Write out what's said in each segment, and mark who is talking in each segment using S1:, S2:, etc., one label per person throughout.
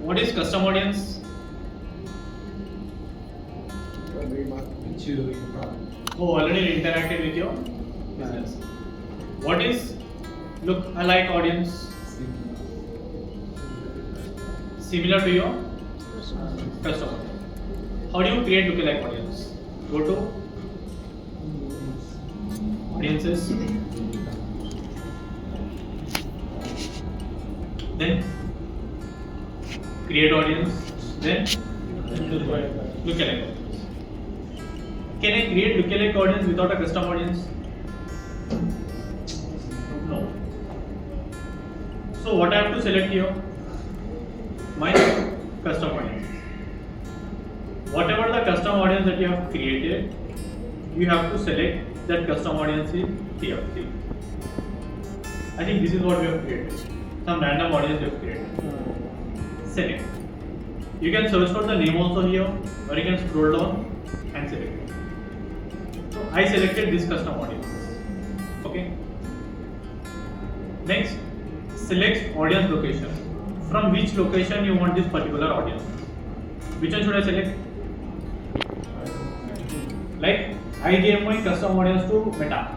S1: What is custom audience? Who already interacted with your business. What is look-alike audience? Similar to your customer. How do you create look-alike audience? Go to audiences, then create audience, then look-alike audience. Can I create look-alike audience without a custom audience? No. So what I have to select here? My custom audience. Whatever the custom audience that you have created, you have to select that custom audience in here. I think this is what we have created. Some random audience we have created. Select. You can search for the name also here, or you can scroll down and select it. So I selected this custom audience. Okay. Next, select audience location. From which location you want this particular audience? Which one should I select? Like I gave my custom audience to Meta.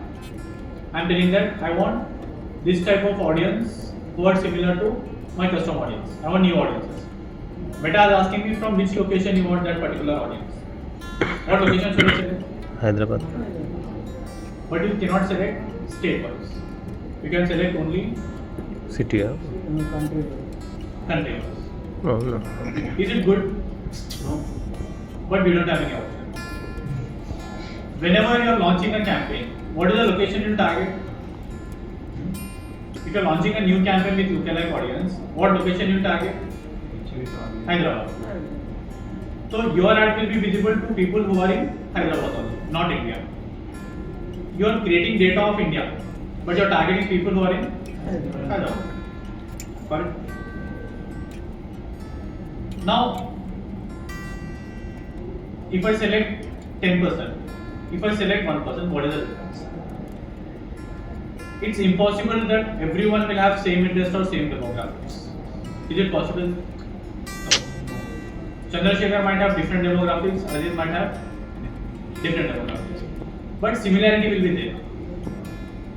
S1: I am telling that I want this type of audience who are similar to my custom audience. I want new audiences. Meta is asking me from which location you want that particular audience. What location should I select?
S2: Hyderabad.
S1: But you cannot select state wise. You can select only
S2: City.
S1: country wise.
S2: Oh, no.
S1: Is it good? No. But we don't have any option. Whenever you are launching a campaign, what is the location you target? If you are launching a new campaign with lookalike audience, what location you target? Hyderabad. So your ad will be visible to people who are in Hyderabad also, not India. You are creating data of India, but you are targeting people who are in Hyderabad. Got it? Now, if I select 10%, if I select 1%, what is the difference? It's impossible that everyone will have same interest or same demographics. Is it possible? No. Chandrasekhar might have different demographics, Ajit might have different demographics. But similarity will be there.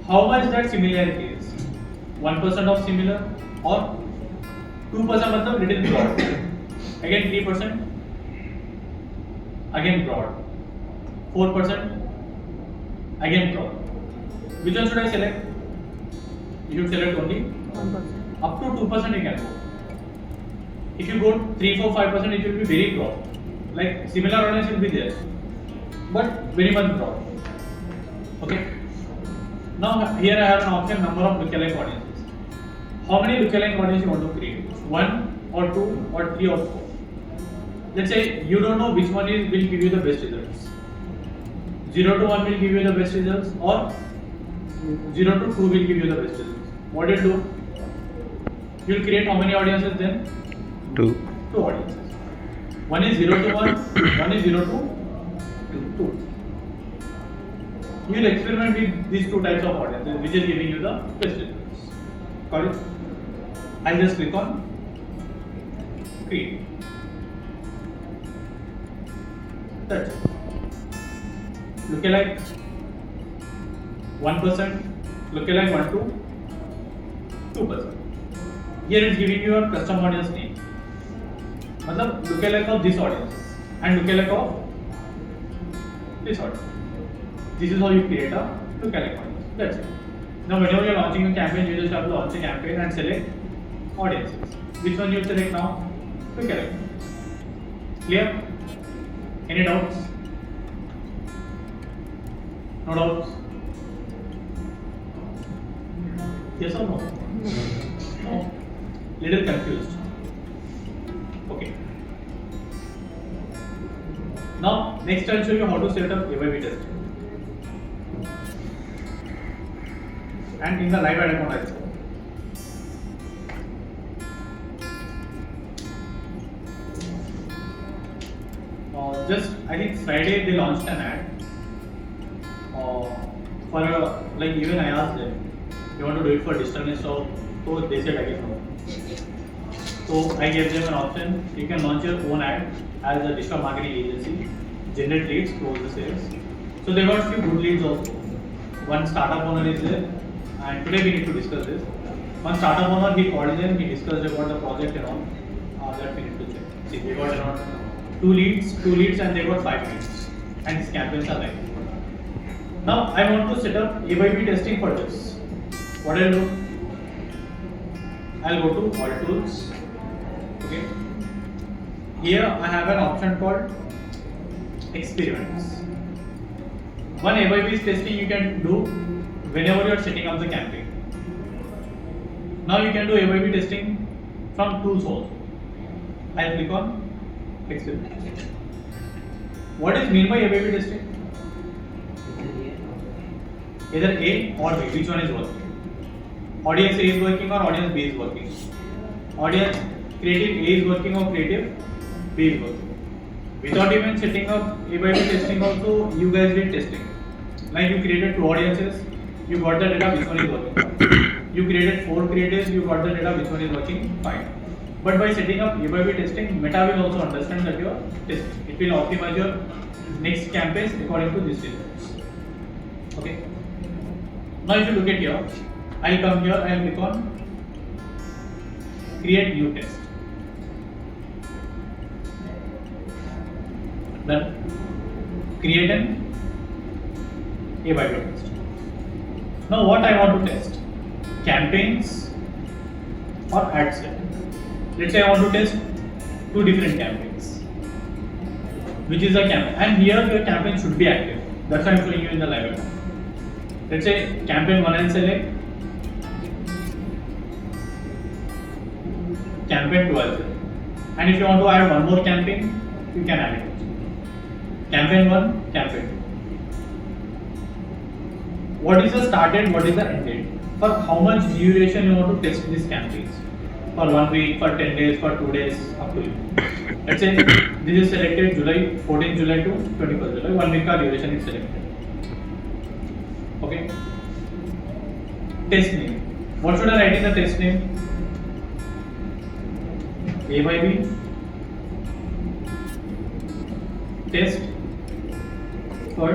S1: How much that similarity is? 1% of similar or 2% matlab little broad. Again 3%. Again broad. 4%. Again broad. Which one should I select? You should select only 1%. Up to 2% you can go. If you go 3, 4, 5%, it will be very broad. Like similar audience will be there, but very much broad. Okay. Now here I have an option number of lookalike audiences. How many lookalike audiences you want to create? 1 or 2 or 3 or 4. Let's say you don't know which one will give you the best results. 0 to 1 will give you the best results, or 0 to 2 will give you the best results. What do you do? You will create how many audiences then?
S2: 2.
S1: 2 audiences. One is 0 to 1, one is 0 to 2. You will experiment with these two types of audiences, which is giving you the best results. Got it? I'll just click on create. That's it. Lookalike 1%, lookalike 1 to 2%. Here it's giving you a custom audience name. मतलब lookalike of this audience and lookalike of this audience. This is how you create a lookalike audience. That's it. Now whenever you are launching a campaign, you just have to launch a campaign and select audiences. Which one you select now? Lookalike. Clear? Any doubts? No doubts? Yes or no? No. Little confused. Okay. Now next I'll show you how to set up A/B testing. And in the live ad account also. Just I think Friday they launched an ad. For like even I asked them, you want to do it for distance, so they said again no. So I gave them an option. You can launch your own ad as a digital marketing agency, generate leads, close the sales. So they got few good leads also. One startup owner is there, and today we need to discuss this. One startup owner, he called them, he discussed about the project and all. That we need to check. See, they got around two leads, and they got 5 leads, and these campaigns are live. Now I want to set up A/B testing for this. What I'll do? I'll go to All Tools. Okay. Here I have an option called Experiments. One A/B testing you can do whenever you are setting up the campaign. Now you can do A/B testing from tools also. I'll click on Experiments. What is mean by A/B testing? Either A or B, which one is working? Audience A is working or audience B is working? Audience creative A is working or creative B is working? Without even setting up A/B testing also, you guys did testing. Like you created 2 audiences, you got the data which one is working. You created 4 creatives, you got the data which one is working fine. But by setting up A/B testing, Meta will also understand that you are testing. It will optimize your next campaigns according to these results. Okay. Now if you look at here, I'll come here and click on create new test. Then create an A/B test. Now what I want to test? Campaigns or ad set. Let's say I want to test 2 different campaigns. Which is a campaign, and here your campaign should be active. That's why I'm showing you in the live demo. Let's say campaign 1 and select, campaign 2 as well. And if you want to add one more campaign, you can add it. Campaign 1, campaign 2. What is the start date? What is the end date? For how much duration you want to test these campaigns? For 1 week, for 10 days, for 2 days, up to you. Let's say this is selected July, 14th July to 21st July, 1 week duration is selected. Okay. Test name. What should I write in the test name? A/B test for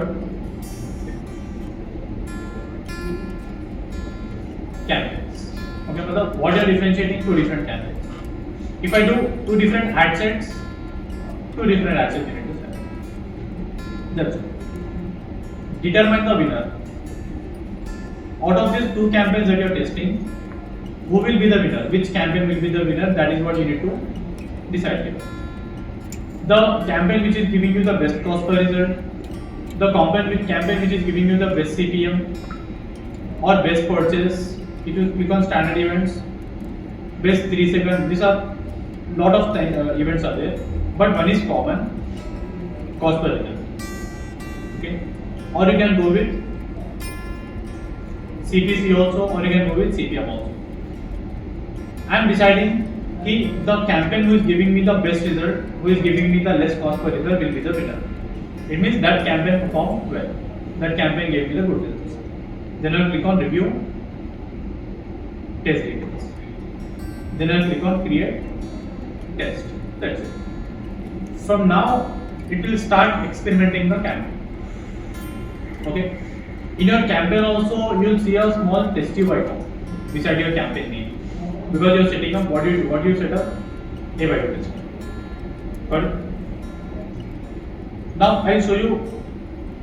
S1: campaigns. Okay, मतलब what you are differentiating 2 different campaigns. If I do 2 different ad sets, 2 different ad sets you need to set. That's it. Determine the winner. Out of these 2 campaigns that you are testing, who will be the winner? Which campaign will be the winner? That is what you need to decide here. The campaign which is giving you the best cost per result, the campaign which is giving you the best CPM or best purchase. If you click on standard events, best 3 seconds, these are lot of events are there, but one is common, cost per result. Okay, or you can go with CPC also, or you can go with CPM also. I am deciding the campaign who is giving me the best result, who is giving me the less cost per result will be the winner. It means that campaign performed well. That campaign gave me the good results. Then I will click on review, test details. Then I will click on create, test. That's it. From now, it will start experimenting the campaign. Okay. In your campaign also, you will see a small testive icon beside your campaign name, because you are setting up what you set up A/B test. Got it? Now I will show you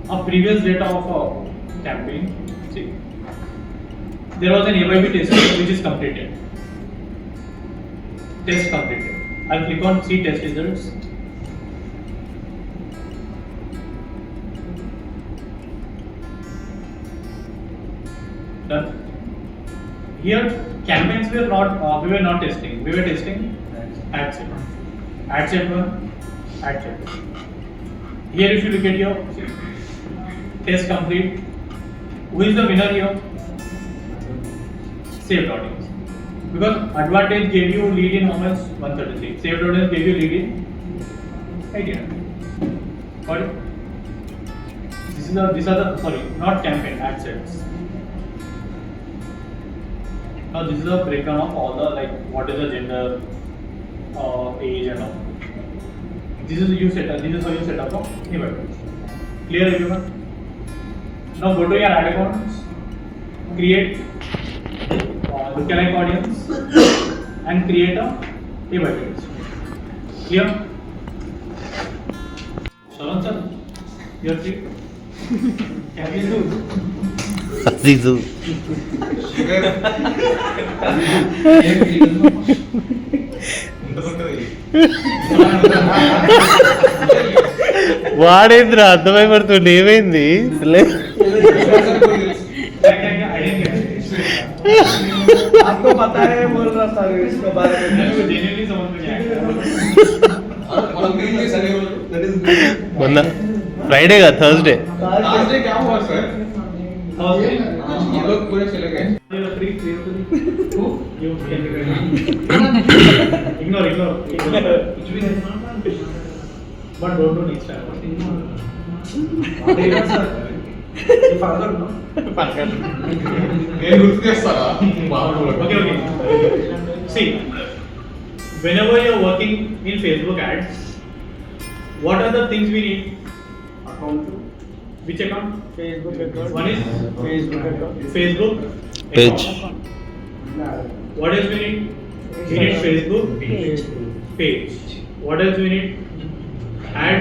S1: a previous data of a campaign. See, there was an A/B test which is completed. Test completed. I'll click on see test results. Done. Here campaigns were not we were not testing. We were testing ad set. Ad set 1, ad set 2. Here if you look at your test complete, who is the winner here? Saved audience. Because advantage gave you lead in how much? 133. Saved audience gave you lead in 1800. Got it? These are the sorry, not campaign, ad sets. Now this is a breakdown of all the, like, what is the gender, page and all. This is you set up. This is how you set up a pivot page. Clear everyone? Now go to your ad accounts, create lookalike audience, and create a pivot page. Clear? Sharon sir, you're free. Can you do?
S2: Azizu. వాడేంద్ర అర్థమైపడుతుంది ఏమైంది
S1: I didn't get it.
S3: आपको पता है बोल रहा था इसके बारे में
S1: मेरे को genuinely समझ में नहीं आया.
S2: మొన్న ఫ్రైడే కదా థర్స్డే
S3: आज क्या हुआ सर
S1: Thursday.
S3: ये लोग पूरे चले गए
S1: You are free. Who? You can be ready. Ignore. कुछ भी नहीं. But don't do next time.
S3: నేను గుర్తు చేస్తారా
S1: Okay. See, whenever you're working in Facebook ads, what are the things we need?
S3: Account
S1: Which account?
S3: Facebook account
S1: One is
S3: Facebook account
S1: Facebook
S2: Page.
S1: account. What else we need? We need Facebook page. What else we need? Ad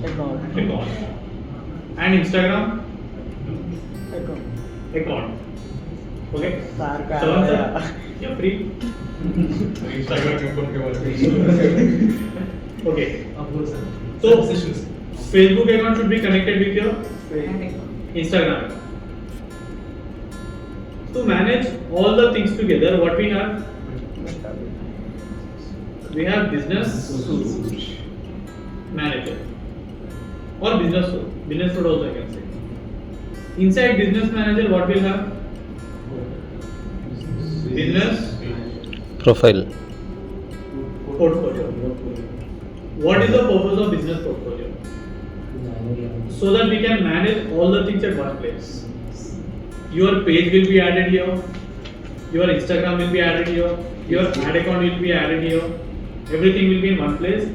S1: account. And Instagram account. Okay. Seven, sir. You're free.
S3: Instagram account के बारे में
S1: Okay. So Facebook account should be connected with your Instagram account. To manage all the things together, what we have business manager or business suite also I can say. Inside business manager, what we'll have? Business
S2: profile
S1: portfolio. What is the purpose of business portfolio? So that we can manage all the things at one place. Your page will be added here, your Instagram will be added here, your ad account will be added here, everything will be in one place.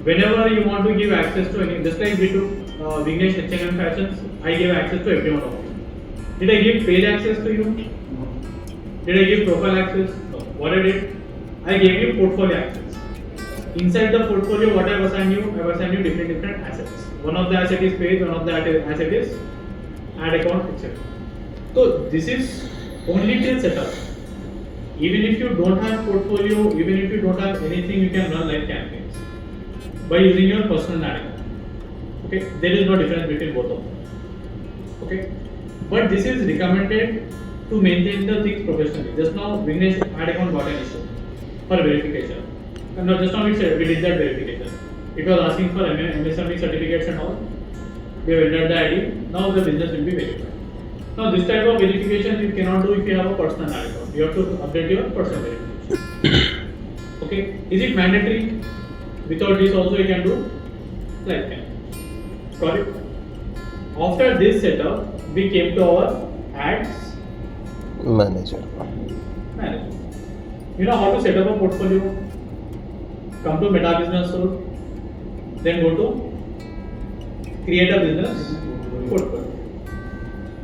S1: Whenever you want to give access to any, just like we took Vignesh H&M Fashions, I gave access to everyone of you. Did I give page access to you? Did I give profile access? No. What I did? I gave you portfolio access. Inside the portfolio, what I have assigned you? I have assigned you different assets. One of the asset is page, one of the asset is ad account, etc. So this is only till setup. Even if you don't have portfolio, even if you don't have anything, you can run live campaigns by using your personal ad account. Okay, there is no difference between both of them. Okay, but this is recommended to maintain the things professionally. Just now, Vignesh ad account got an issue for verification. And now just now we said we did that verification. It was asking for MSME certificates and all. We have entered the ID. Now the business will be verified. Now this type of verification you cannot do if you have a personal ad account. You have to update your personal verification. Okay, is it mandatory? Without this also you can do like that. Got it? After this setup, we came to our ads
S2: manager
S1: manager. You know how to set up a portfolio? Come to Meta Business Suite, then go to create a business portfolio.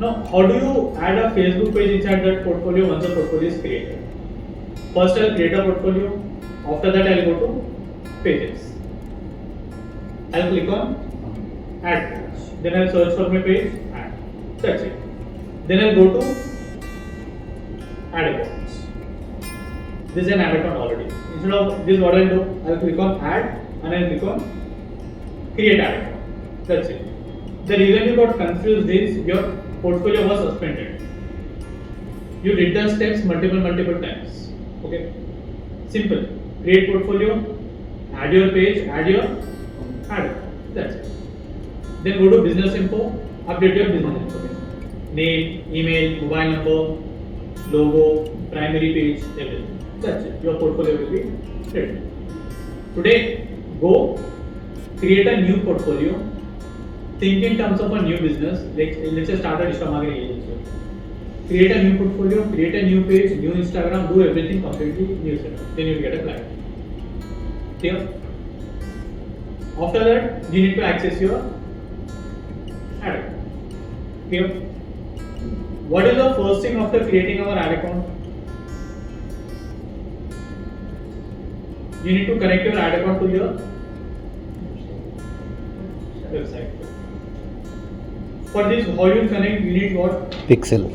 S1: Now, how do you add a Facebook page inside that portfolio once the portfolio is created? First, I'll create a portfolio. After that, I'll go to pages. I'll click on add page. Then I'll search for my page, add. That's it. Then I'll go to ad accounts. This is an ad account already. Instead of this, what I'll do, I'll click on add and I'll click on create ad account. That's it. The reason you got confused is your portfolio was suspended. You did the steps multiple times. Okay. Simple. Create portfolio, add your page, add your ad account. That's it. Then go to business info, update your business information. Name, email, mobile number, logo, primary page, everything. That's it. Your portfolio will be ready. Today, go create a new portfolio. Think in terms of a new business. Let's say start a digital marketing agency. Create a new portfolio, create a new page, new Instagram, do everything completely new setup. Then you get a client. Clear? After that, you need to access your ad account. Clear? What is the first thing after creating our ad account? You need to connect your ad account to your website. For this, how you connect? You need what?
S2: Pixel.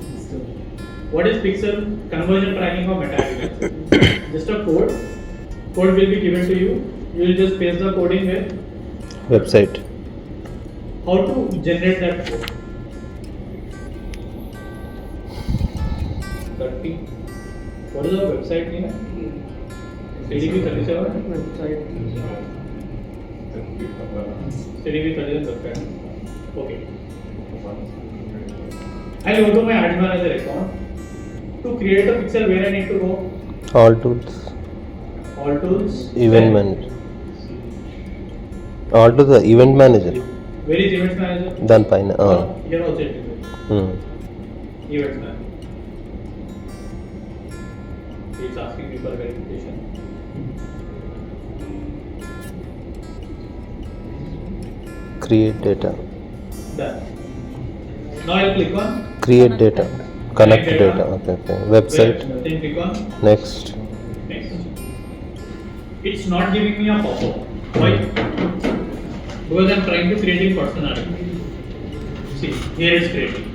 S1: What is Pixel? Conversion tracking or meta agriculture. Just a code. Code will be given to you. You will just paste the code in where.
S2: Website.
S1: How to generate that code? 30. What is the website name? CDP 37.
S3: Website.
S1: CDP 37 website. Okay. I'll go to my Ads Manager account. To create a pixel, where I need to go?
S2: All tools.
S1: All tools.
S2: Event manager. All to the event manager.
S1: Where is Events Manager?
S2: Done fine.
S1: Here also it is. Events Manager. It's asking me for verification.
S2: Create data.
S1: Done. Now I'll click on
S2: Create data. Connect
S1: Connect
S2: data.
S1: data.
S2: Okay. Website.
S1: Then click on
S2: Next.
S1: next. It's not giving me a pop-up. Why? Because I'm trying to create in personality. See, here it's creating.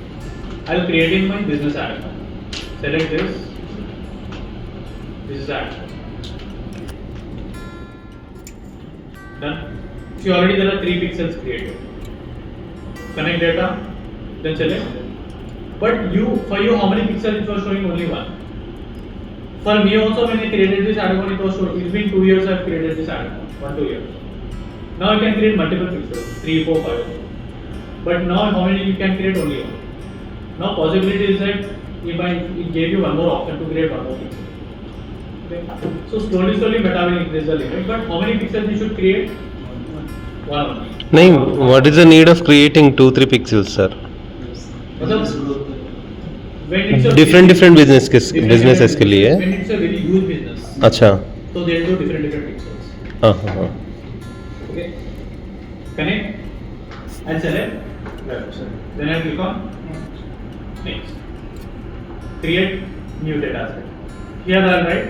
S1: I'll create in my business ad account. Select this. This is ad. Done. See, already there are 3 pixels created. Connect data, then select. But for you, how many pixels it was showing? Only 1. For me also, when I created this ad account, it was showing. It's been 2 years I've created this ad account. 1-2 years. Now I can create multiple pixels, 3, 4, 5. But now how many you can create? Only 1. Now possibility is that it gave you one more option to create one more pixel. Okay. So slowly meta will increase the limit. But how many pixels you should create? 1.
S2: नहीं, what is the need of creating 2-3 pixels, sir?
S1: मतलब when it's a
S2: Different businesses के लिए.
S1: When it's a very huge business.
S2: अच्छा.
S1: So they will do different pixels.
S2: हाँ.
S1: Okay. Connect and select. Then I click on next. Create new data set. Here I'll write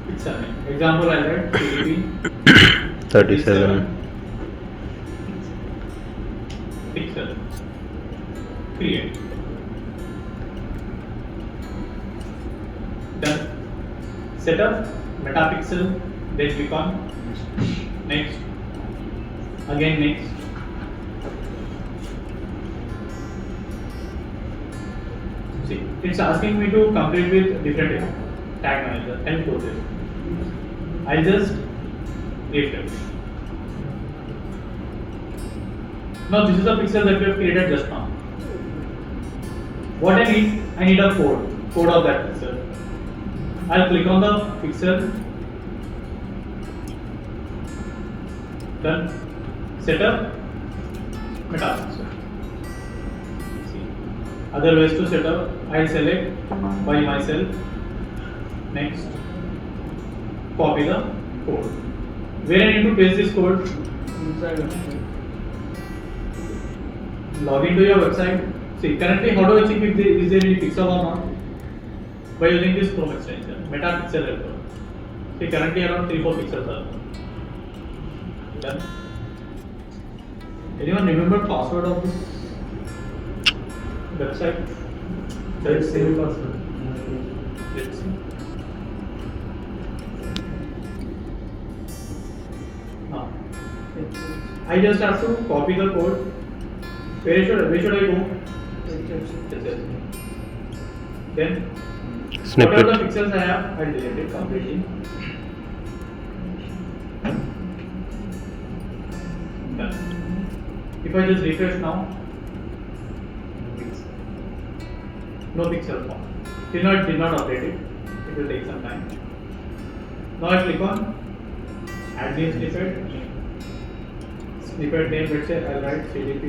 S1: pixel name. Example I'll write CDP
S2: 37.
S1: Pixel. Create. Done. Set up metapixel. Then click on next. Again next. See, it's asking me to complete with different tag manager and courses. I'll just refresh. Now this is the pixel that we have created just now. What I need a code of that pixel. I'll click on the pixel. Done. Set up metapixel. See. Other ways to set up, I'll select by myself. Next. Copy the code. Where I need to paste this code?
S3: Inside website.
S1: Log into your website. See, currently how do I check if there is any pixel or not? By using this Chrome extension, metapixel helper. See, currently around 3-4 pixels are there. Done. Anyone remember password of this website?
S3: Let's save password.
S1: Let's see. Now, I just have to copy the code. Where should I go? Then
S2: Snippet.
S1: whatever the pixels I have, I'll delete it completely. Done. If I just refresh now, no pixel form. Did not update it. It will take some time. Now I click on add new snippet. Snippet name, let's say I'll write CDP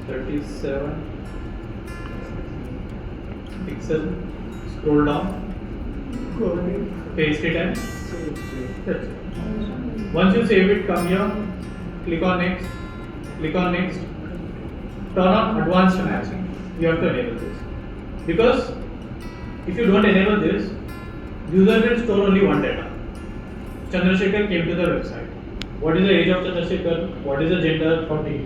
S1: 37 pixel. Scroll down, paste it and that's it. Once you save it, come here, click on next, turn on advanced matching. You have to enable this. Because if you don't enable this, user will store only one data. Chandrasekhar came to the website. What is the age of Chandrasekhar? What is the gender? 40.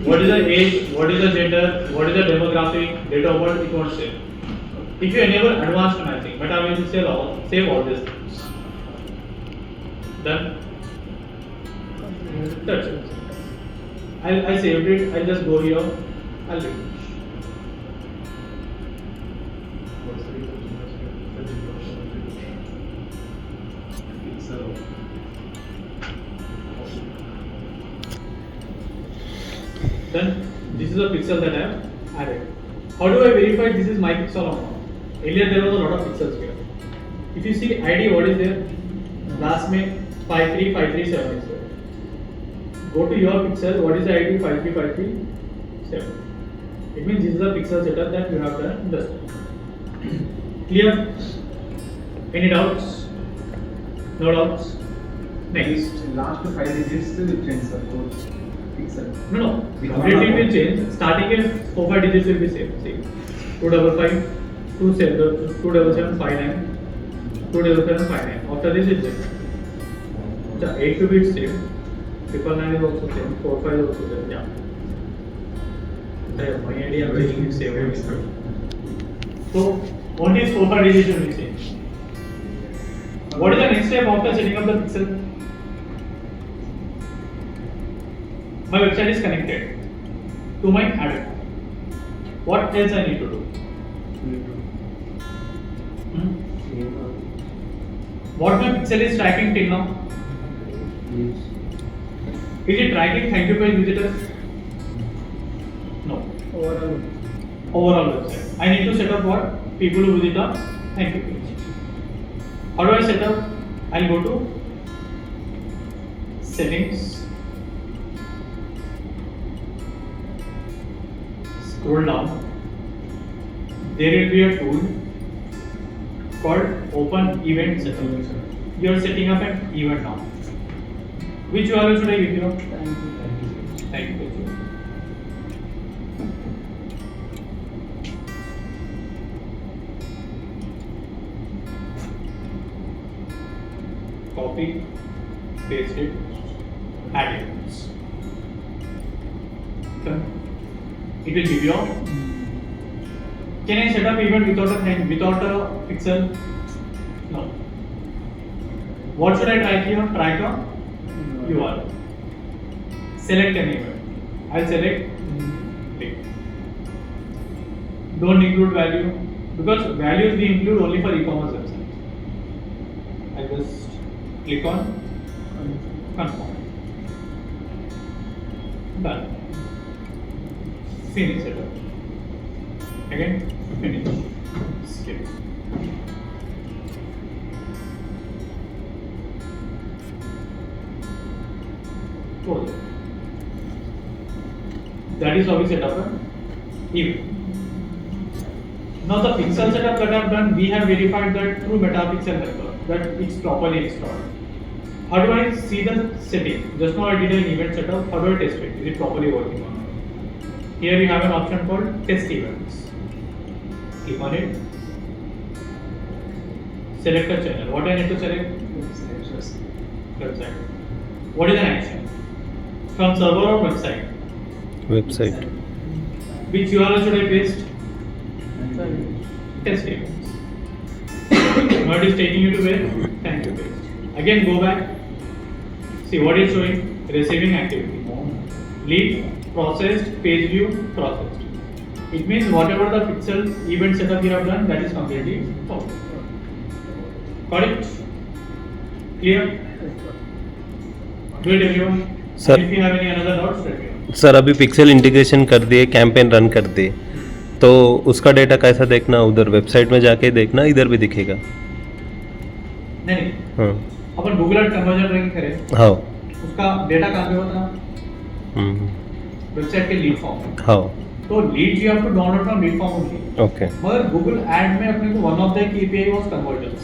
S1: What is the age? What is the gender? What is the demographic? Date of birth? It won't save. If you enable advanced matching, but I will save all these things. Done. That's it. I saved it. I'll just go here. I'll refresh. Then this is a pixel that I have added. How do I verify this is my pixel or not? Earlier there was a lot of pixels here. If you see ID, what is there? Last May 535377 is there. Go to your pixel. What is the ID? 53537. It means this is a pixel setup that you have done. Just clear. Any doubts? No doubts. Next.
S3: Last 5 digits will change the code. Pixel.
S1: No. Completely will change. Starting at 4-5 digits will be same. See, 255, 27759, 27759. After this is same. The 8 to bit same. 999 is also same. 45 is also same. Yeah. My idea of making it same. So only 4-5 digits will be same. What is the next step after setting up the pixel? My website is connected to my admin. What else I need to do? What my pixel is tracking till now? Is it tracking thank you page visitors? No. Overall website. I need to set up what? People who visit the thank you page. How do I set up? I'll go to settings. Scroll down. There will be a tool called Open Event Setup. You are setting up an event now. Which URL should I give you? Thank you. Copy, paste it, add events. Okay. It will give you. Can I set up event without a pixel? No. What should I track here? Track a URL. Select an event. I'll select link. Don't include value because values we include only for e-commerce websites. I'll just click on confirm. Done. Finish setup. Again, finish. Skip. Close. That is how we set up an event. Now the pixel setup that I have done, we have verified that through MetaPixel method that it's properly installed. How do I see the setting? Just now I did an event setup. How do I test it? Is it properly working or not? Here you have an option called test events. Click on it. Select a channel. What do I need to select? Website. What is an action? From server or website?
S2: Website.
S1: Which URL should I paste? Test events. Now it is taking you to where? Thank you page. Again go back. See what it's showing? Receiving activity. Lead, processed, page view, processed. It means whatever the pixel event setup you have done, that is completely solved. Got it? Clear? Do it everyone.
S2: Sir.
S1: And if you have any another doubts, let me know.
S2: Sir अभी pixel integration कर दिए, campaign run कर दिए, तो उसका data कैसा देखना? उधर वेबसाइट में जाके देखना, इधर भी दिखेगा?
S1: नहीं
S2: हाँ
S1: अपन गूगल एड कन्वर्जन रैंक करें,
S2: हाँ
S1: उसका डेटा कहाँ पे होता है? वेबसाइट के लीड फॉर्म।
S2: हाँ
S1: तो lead you have to download from lead form only.
S2: Okay
S1: मगर गूगल एड में अपने को one of the KPI was conversions.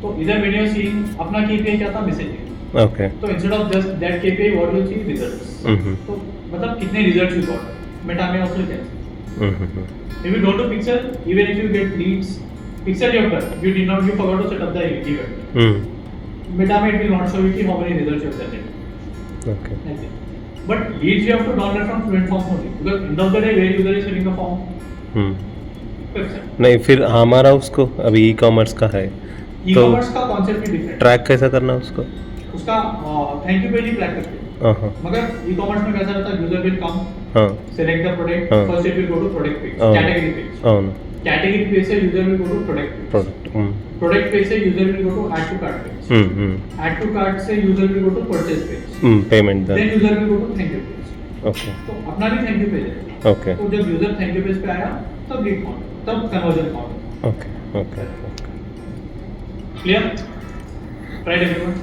S1: तो इधर वीडियो सीइंग अपना KPI क्या था, मैसेजिंग।
S2: ओके
S1: तो instead of just that KPI what you see results. तो मतलब कितने रिजल्ट्स यू गॉट, मेटा में also can. If you go to Pixel, even if you get leads, Pixel you have done, you did not, you forgot to set up the event. Meta it will not show you how many results you have generated.
S2: Okay
S1: Like that. But leads you have to download from Fluent Forms only, because end of the day where user is filling the form, Pixel.
S2: नहीं फिर हमारा उसको अभी e commerce का है तो
S1: E-commerce का concept ही different है।
S2: ट्रैक कैसा करना उसको?
S1: उसका thank you page he track करते हैं।
S2: हाँ
S1: मगर E-commerce में कैसा रहता है, यूजर विल कम,
S2: हाँ
S1: select the product,
S2: हाँ।
S1: first it will go to product page,
S2: हाँ।
S1: category page.
S2: అవును
S1: Category page से user will go to product page.
S2: Product
S1: Product page से user will go to add to cart page. Add to cart से user will go to purchase page.
S2: Payment
S1: Then
S2: done
S1: user will go to thank you page.
S2: Okay
S1: तो अपना भी thank you page है।
S2: Okay
S1: तो जब user thank you page पे आया तब लीड काउंट, तब conversion count.
S2: Okay okay
S1: clear? Right everyone?